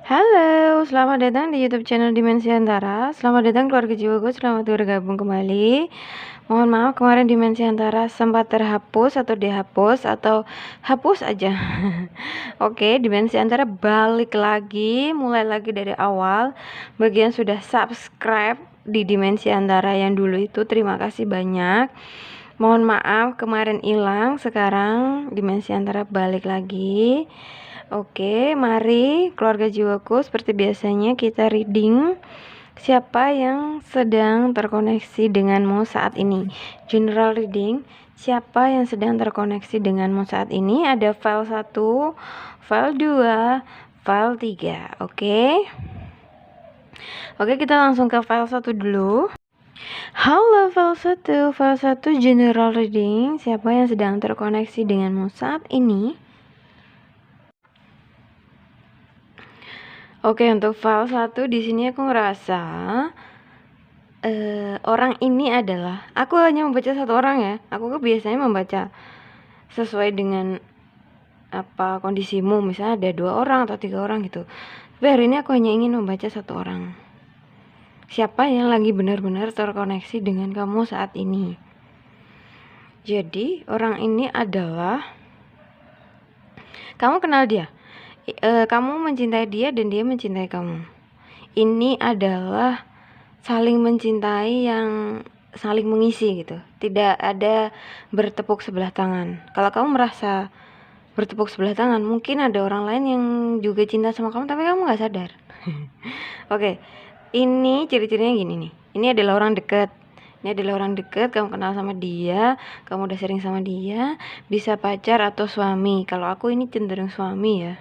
Halo, selamat datang di YouTube channel Dimensi Antara. Selamat datang keluarga jiwaku, selamat bergabung kembali. Mohon maaf kemarin Dimensi Antara sempat terhapus atau dihapus atau hapus aja. Oke, Dimensi Antara balik lagi, mulai lagi dari awal. Bagian sudah subscribe di Dimensi Antara yang dulu itu, terima kasih banyak. Mohon maaf kemarin hilang, sekarang Dimensi Antara balik lagi. Oke, mari keluarga jiwaku, seperti biasanya kita reading siapa yang sedang terkoneksi denganmu saat ini. General reading, siapa yang sedang terkoneksi denganmu saat ini. Ada file 1, file 2, file 3. Oke, kita langsung ke file 1 dulu. Halo file 1 general reading, siapa yang sedang terkoneksi denganmu saat ini. Oke, untuk file 1 di sini aku ngerasa orang ini adalah, aku hanya membaca satu orang ya. Aku biasanya membaca sesuai dengan apa kondisimu, misalnya ada 2 orang atau 3 orang gitu. Tapi hari ini aku hanya ingin membaca satu orang. Siapa yang lagi benar-benar terkoneksi dengan kamu saat ini? Jadi orang ini adalah, kamu kenal dia, kamu mencintai dia dan dia mencintai kamu. Ini adalah saling mencintai yang saling mengisi gitu. Tidak ada bertepuk sebelah tangan. Kalau kamu merasa bertepuk sebelah tangan, mungkin ada orang lain yang juga cinta sama kamu tapi kamu gak sadar. Oke, ini ciri-cirinya gini nih. Ini adalah orang dekat. Kamu kenal sama dia, kamu udah sering sama dia, bisa pacar atau suami. Kalau aku ini cenderung suami ya.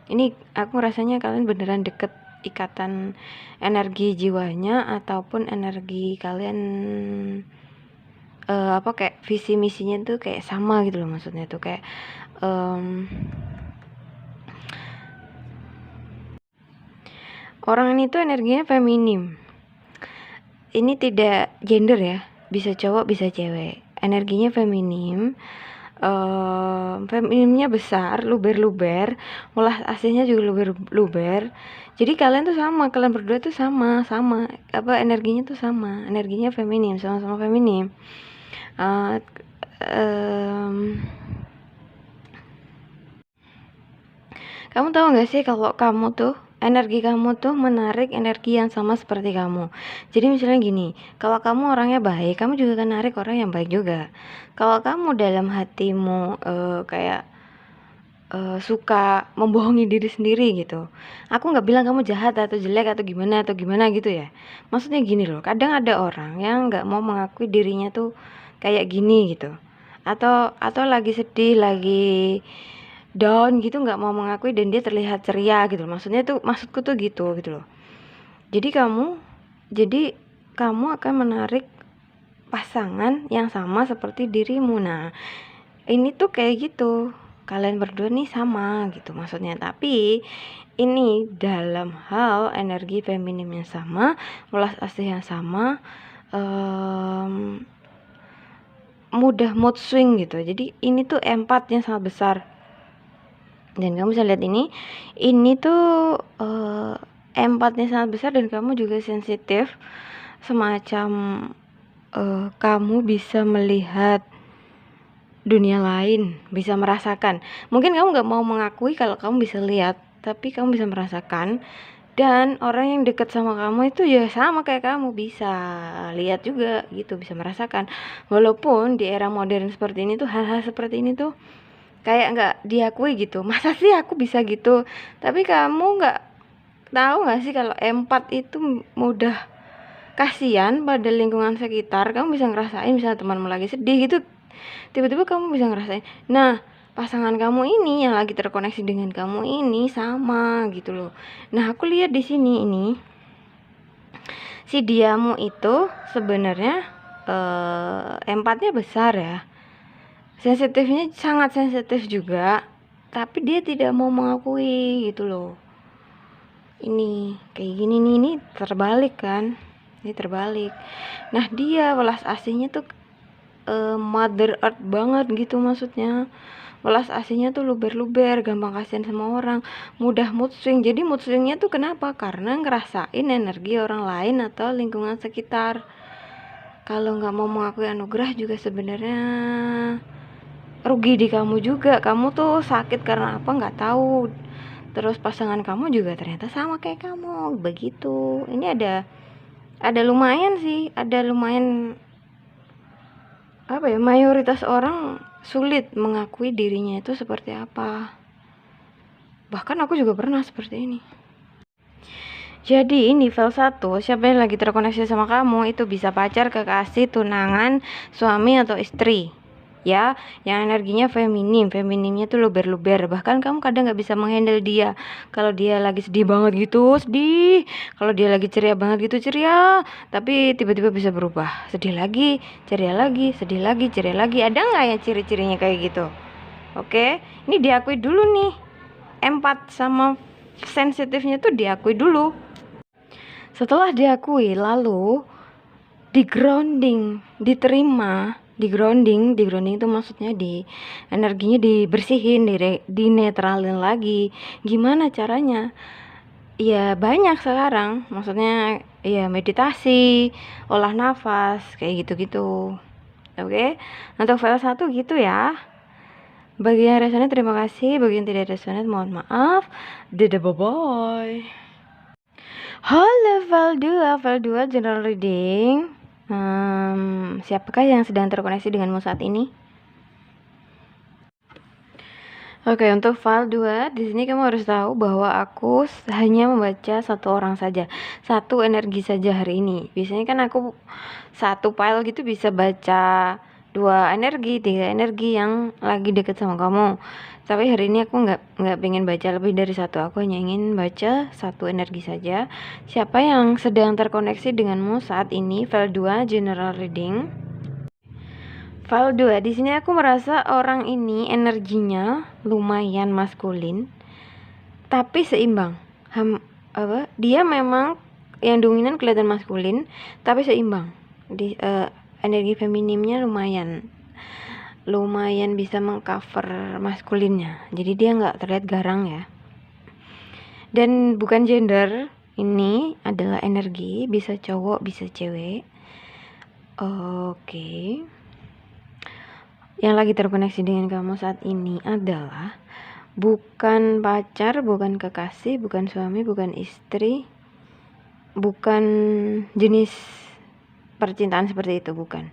Ini aku rasanya kalian beneran deket, ikatan energi jiwanya ataupun energi kalian kayak visi misinya tuh kayak sama gitu loh, maksudnya tuh kayak orang ini tuh energinya feminim. Ini tidak gender ya, bisa cowok bisa cewek. Energinya feminim. Feminimnya besar, luber-luber, ulas aslinya juga luber-luber. Jadi kalian tuh sama, kalian berdua tuh sama apa energinya tuh sama, energinya feminim, sama-sama feminim. Kamu tahu nggak sih kalau kamu tuh energi kamu tuh menarik energi yang sama seperti kamu. Jadi misalnya gini, kalau kamu orangnya baik, kamu juga akan narik orang yang baik juga. Kalau kamu dalam hatimu suka membohongi diri sendiri gitu, aku nggak bilang kamu jahat atau jelek atau gimana gitu ya. Maksudnya gini loh, kadang ada orang yang nggak mau mengakui dirinya tuh kayak gini gitu, atau lagi sedih, lagi down gitu, nggak mau mengakui dan dia terlihat ceria gitu. Maksudku tuh gitu loh. Jadi kamu akan menarik pasangan yang sama seperti dirimu. Nah, ini tuh kayak gitu, kalian berdua nih sama gitu maksudnya. Tapi ini dalam hal energi feminim yang sama, ulas asli yang sama, mudah mood swing gitu. Jadi ini tuh empatnya sangat besar. Dan kamu bisa lihat ini tuh empatnya sangat besar dan kamu juga sensitif, semacam kamu bisa melihat dunia lain, bisa merasakan. Mungkin kamu gak mau mengakui kalau kamu bisa lihat, tapi kamu bisa merasakan. Dan orang yang dekat sama kamu itu ya sama kayak kamu, bisa lihat juga gitu, bisa merasakan. Walaupun di era modern seperti ini tuh hal-hal seperti ini tuh kayak nggak diakui gitu. Masa sih aku bisa gitu? Tapi kamu nggak tahu nggak sih kalau empat itu mudah kasihan pada lingkungan sekitar. Kamu bisa ngerasain, misalnya temanmu lagi sedih gitu, tiba-tiba kamu bisa ngerasain, nah pasangan kamu ini yang lagi terkoneksi dengan kamu ini sama gitu loh. Nah, aku lihat di sini ini si diamu itu sebenarnya empatnya besar ya, sensitifnya sangat sensitif juga, tapi dia tidak mau mengakui gitu loh. Ini kayak gini nih, ini terbalik kan, ini terbalik. Nah, dia welas aslinya tuh Mother Earth banget gitu, maksudnya welas aslinya tuh luber-luber, gampang kasihan sama orang, mudah mood swing. Jadi mood swingnya tuh kenapa? Karena ngerasain energi orang lain atau lingkungan sekitar. Kalau nggak mau mengakui anugerah juga sebenarnya rugi di kamu juga. Kamu tuh sakit karena apa nggak tahu. Terus pasangan kamu juga ternyata sama kayak kamu, begitu. Ini ada lumayan sih, ada lumayan apa ya, mayoritas orang sulit mengakui dirinya itu seperti apa. Bahkan aku juga pernah seperti ini. Jadi ini file 1, siapa yang lagi terkoneksi sama kamu itu bisa pacar, kekasih, tunangan, suami atau istri. Ya, yang energinya feminimnya tuh luber-luber. Bahkan kamu kadang nggak bisa menghandle dia. Kalau dia lagi sedih banget gitu, sedih. Kalau dia lagi ceria banget gitu, ceria. Tapi tiba-tiba bisa berubah, sedih lagi, ceria lagi, sedih lagi, ceria lagi. Ada nggak ya ciri-cirinya kayak gitu? Oke, ini diakui dulu nih. Empat sama sensitifnya tuh diakui dulu. Setelah diakui, lalu di grounding, diterima. Di grounding itu maksudnya di energinya dibersihin, dinetralin lagi. Gimana caranya? Ya banyak sekarang, maksudnya ya meditasi, olah nafas, kayak gitu-gitu. Oke, untuk file 1 gitu ya. Bagi yang resonate terima kasih, bagi yang tidak resonate mohon maaf. Dadah, bye-bye. Halo file 2 general reading. Siapakah yang sedang terkoneksi denganmu saat ini? Oke, untuk file 2 di sini kamu harus tahu bahwa aku hanya membaca satu orang saja, satu energi saja hari ini. Biasanya kan aku satu file gitu bisa baca 2 energi, 3 energi yang lagi deket sama kamu. Tapi hari ini aku nggak pengen baca lebih dari satu, aku hanya ingin baca satu energi saja. Siapa yang sedang terkoneksi denganmu saat ini? File 2 general reading. File 2, di sini aku merasa orang ini energinya lumayan maskulin, tapi seimbang. Dia memang yang dominan kelihatan maskulin, tapi seimbang. Energi feminimnya lumayan bisa mengcover maskulinnya. Jadi dia nggak terlihat garang ya. Dan bukan gender, ini adalah energi, bisa cowok, bisa cewek. Oke. Yang lagi terkoneksi dengan kamu saat ini adalah bukan pacar, bukan kekasih, bukan suami, bukan istri, bukan jenis percintaan seperti itu, bukan.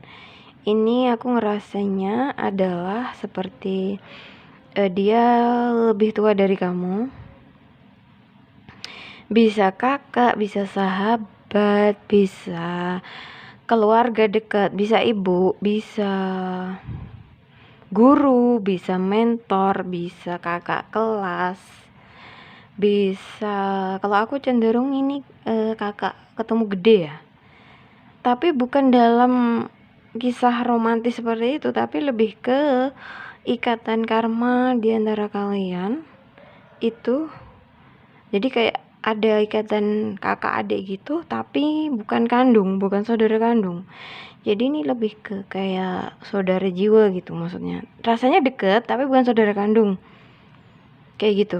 Ini aku ngerasanya adalah seperti dia lebih tua dari kamu. Bisa kakak, bisa sahabat, bisa keluarga dekat, bisa ibu, bisa guru, bisa mentor, bisa kakak kelas, bisa, kalau aku cenderung ini kakak ketemu gede ya. Tapi bukan dalam kisah romantis seperti itu, tapi lebih ke ikatan karma di antara kalian itu. Jadi kayak ada ikatan kakak adik gitu, tapi bukan kandung, bukan saudara kandung. Jadi ini lebih ke kayak saudara jiwa gitu maksudnya. Rasanya deket, tapi bukan saudara kandung. Kayak gitu.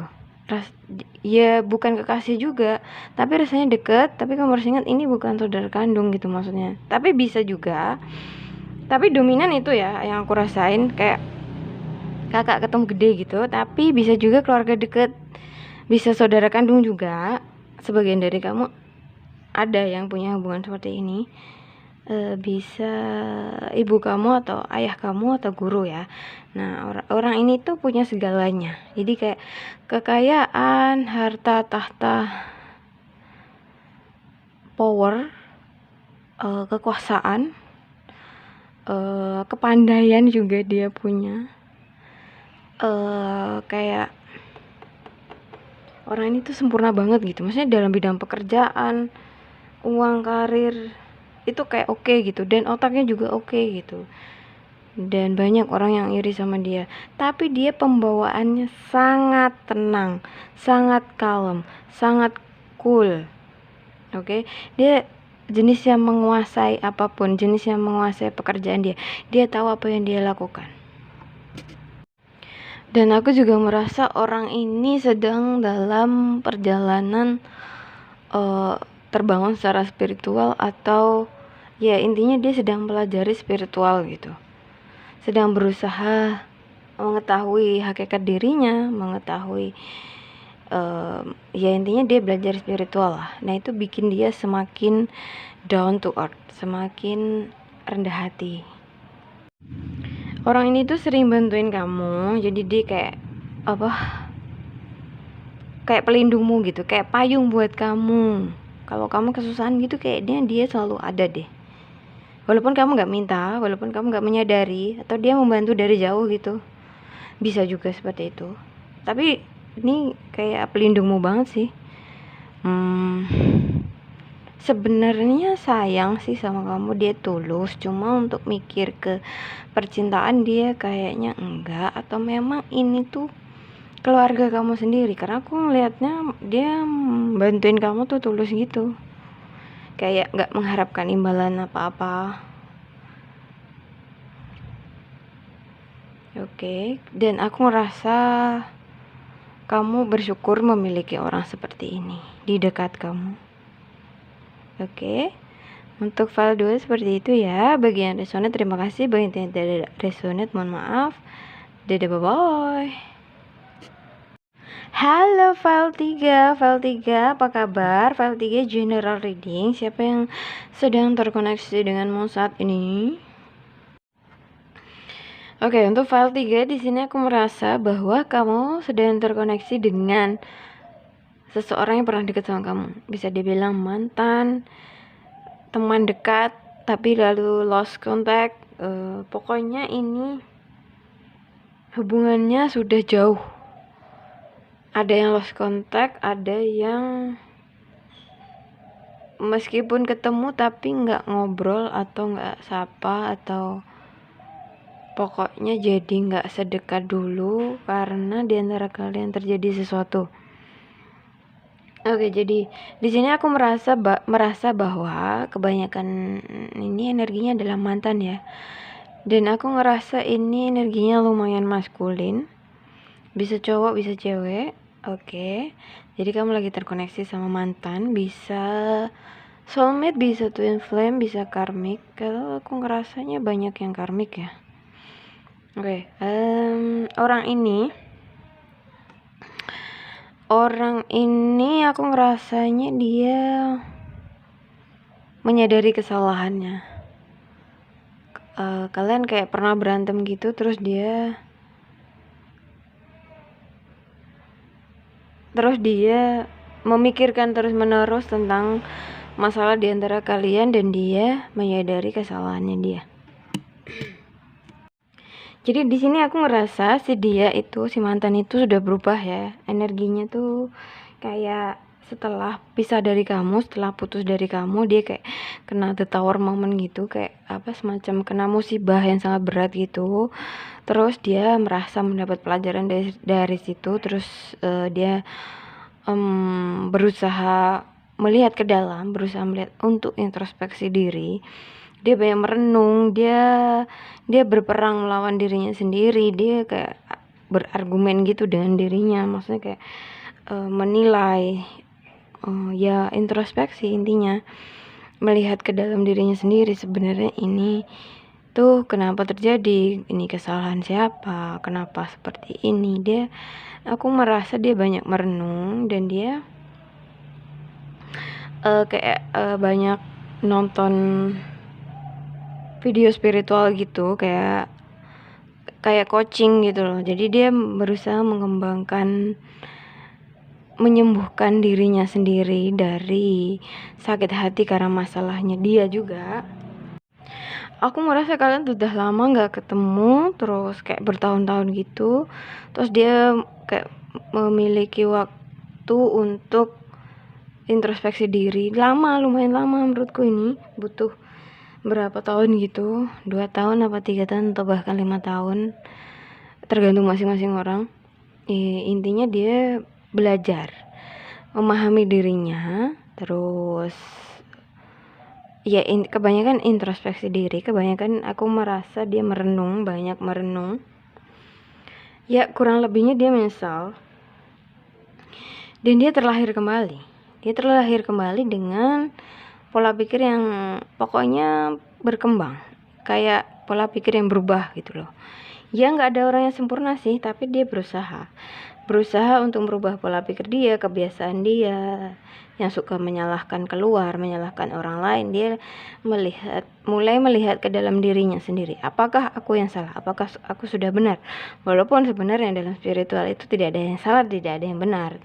Ya bukan kekasih juga, tapi rasanya deket, tapi kamu harus ingat ini bukan saudara kandung gitu maksudnya. Tapi bisa juga, tapi dominan itu ya yang aku rasain, kayak kakak ketemu gede gitu. Tapi bisa juga keluarga deket, bisa saudara kandung juga. Sebagian dari kamu ada yang punya hubungan seperti ini. Bisa ibu kamu atau ayah kamu atau guru ya. Nah, orang ini tuh punya segalanya. Jadi kayak kekayaan, harta, tahta, power, kekuasaan, kepandaian juga dia punya. Kayak orang ini tuh sempurna banget gitu. Maksudnya dalam bidang pekerjaan, uang, karir, itu kayak oke gitu, dan otaknya juga oke gitu, dan banyak orang yang iri sama dia. Tapi dia pembawaannya sangat tenang, sangat kalem, sangat cool. Oke, dia jenis yang menguasai apapun, jenis yang menguasai pekerjaan dia tahu apa yang dia lakukan. Dan aku juga merasa orang ini sedang dalam perjalanan terbangun secara spiritual, atau ya intinya dia sedang pelajari spiritual gitu, sedang berusaha mengetahui hakikat dirinya, mengetahui ya intinya dia belajar spiritual lah. Nah itu bikin dia semakin down to earth, semakin rendah hati. Orang ini tuh sering bantuin kamu, jadi dia kayak kayak pelindungmu gitu, kayak payung buat kamu. Kalau kamu kesusahan gitu, kayaknya dia selalu ada deh. Walaupun kamu gak minta, walaupun kamu gak menyadari, atau dia membantu dari jauh gitu, bisa juga seperti itu. Tapi ini kayak pelindungmu banget sih. Sebenarnya sayang sih sama kamu, dia tulus, cuma untuk mikir ke percintaan dia kayaknya enggak, atau memang ini tuh keluarga kamu sendiri. Karena aku ngelihatnya dia bantuin kamu tuh tulus gitu, kayak nggak mengharapkan imbalan apa-apa. Oke, dan aku ngerasa kamu bersyukur memiliki orang seperti ini di dekat kamu. Oke, untuk file 2 seperti itu ya. Bagi yang resonate terima kasih, bagi yang tidak resonate mohon maaf. Dadah, bye bye. Halo file 3 apa kabar? File 3 general reading. Siapa yang sedang terkoneksi denganmu saat ini? Oke, untuk file 3 di sini aku merasa bahwa kamu sedang terkoneksi dengan seseorang yang pernah dekat sama kamu. Bisa dibilang mantan, teman dekat, tapi lalu lost contact. Pokoknya ini hubungannya sudah jauh. Ada yang lost contact, ada yang meskipun ketemu tapi nggak ngobrol atau nggak sapa, atau pokoknya jadi nggak sedekat dulu karena di antara kalian terjadi sesuatu. Oke, jadi di sini aku merasa bahwa kebanyakan ini energinya adalah mantan ya. Dan aku ngerasa ini energinya lumayan maskulin. Bisa cowok, bisa cewek. Oke. Jadi kamu lagi terkoneksi sama mantan, bisa soulmate, bisa twin flame, bisa karmic. Kalau aku ngerasanya banyak yang karmic ya. Oke, orang ini aku ngerasanya dia menyadari kesalahannya. Kalian kayak pernah berantem gitu, terus dia memikirkan terus menerus tentang masalah di antara kalian, dan dia menyadari kesalahannya dia. Jadi di sini aku ngerasa si mantan itu sudah berubah ya. Energinya tuh kayak setelah pisah dari kamu, setelah putus dari kamu, dia kayak kena the tower moment gitu, kayak semacam kena musibah yang sangat berat gitu. Terus dia merasa mendapat pelajaran dari situ. Terus dia berusaha melihat ke dalam, berusaha melihat untuk introspeksi diri. Dia banyak merenung, dia berperang melawan dirinya sendiri, dia kayak berargumen gitu dengan dirinya, maksudnya kayak menilai, ya introspeksi intinya, melihat ke dalam dirinya sendiri, sebenarnya ini tuh kenapa terjadi, ini kesalahan siapa, kenapa seperti ini. Aku merasa dia banyak merenung, dan dia kayak banyak nonton video spiritual gitu, kayak coaching gitu loh. Jadi dia berusaha menyembuhkan dirinya sendiri dari sakit hati karena masalahnya dia juga. Aku merasa kalian sudah lama gak ketemu, terus kayak bertahun-tahun gitu. Terus dia kayak memiliki waktu untuk introspeksi diri. Lumayan lama menurutku ini. Butuh berapa tahun gitu, 2 tahun apa 3 tahun atau bahkan 5 tahun, tergantung masing-masing orang. Intinya dia belajar memahami dirinya, terus ya kebanyakan introspeksi diri, kebanyakan aku merasa dia banyak merenung. Ya kurang lebihnya dia menyesal. Dan dia terlahir kembali. Dia terlahir kembali dengan pola pikir yang pokoknya berkembang. Kayak pola pikir yang berubah gitu loh. Ya nggak ada orang yang sempurna sih, tapi dia berusaha untuk merubah pola pikir dia, kebiasaan dia yang suka menyalahkan keluar, menyalahkan orang lain. Dia mulai melihat ke dalam dirinya sendiri. Apakah aku yang salah? Apakah aku sudah benar? Walaupun sebenarnya dalam spiritual itu tidak ada yang salah, tidak ada yang benar,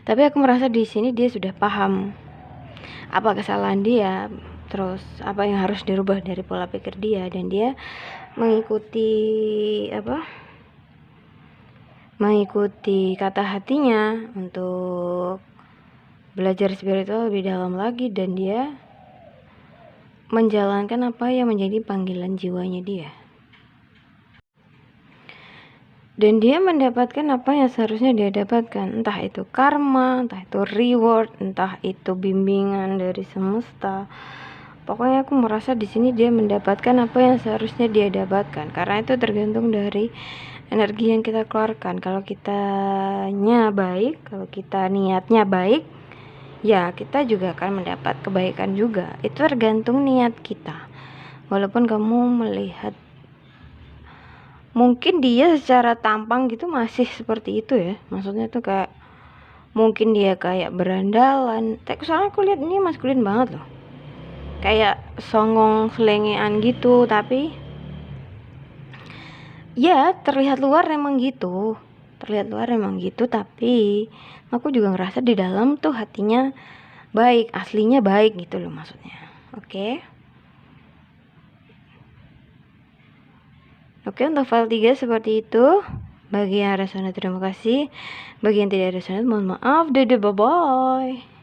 tapi aku merasa di sini dia sudah paham apa kesalahan dia, terus apa yang harus dirubah dari pola pikir dia, dan dia mengikuti kata hatinya untuk belajar spiritual lebih dalam lagi, dan dia menjalankan apa yang menjadi panggilan jiwanya dia. Dan dia mendapatkan apa yang seharusnya dia dapatkan, entah itu karma, entah itu reward, entah itu bimbingan dari semesta. Pokoknya aku merasa di sini dia mendapatkan apa yang seharusnya dia dapatkan, karena itu tergantung dari energi yang kita keluarkan. Kalau kitanya baik, kalau kita niatnya baik, ya kita juga akan mendapat kebaikan juga. Itu tergantung niat kita. Walaupun kamu melihat mungkin dia secara tampang gitu masih seperti itu ya, maksudnya tuh kayak mungkin dia kayak berandalan, soalnya aku lihat ini maskulin banget loh, kayak songong selengean gitu, tapi ya terlihat luar emang gitu, tapi aku juga ngerasa di dalam tuh hatinya baik, aslinya baik gitu loh maksudnya. Oke, untuk file 3 seperti itu. Bagi yang resonate terima kasih, bagi yang tidak resonate mohon maaf. Dadah, bye bye.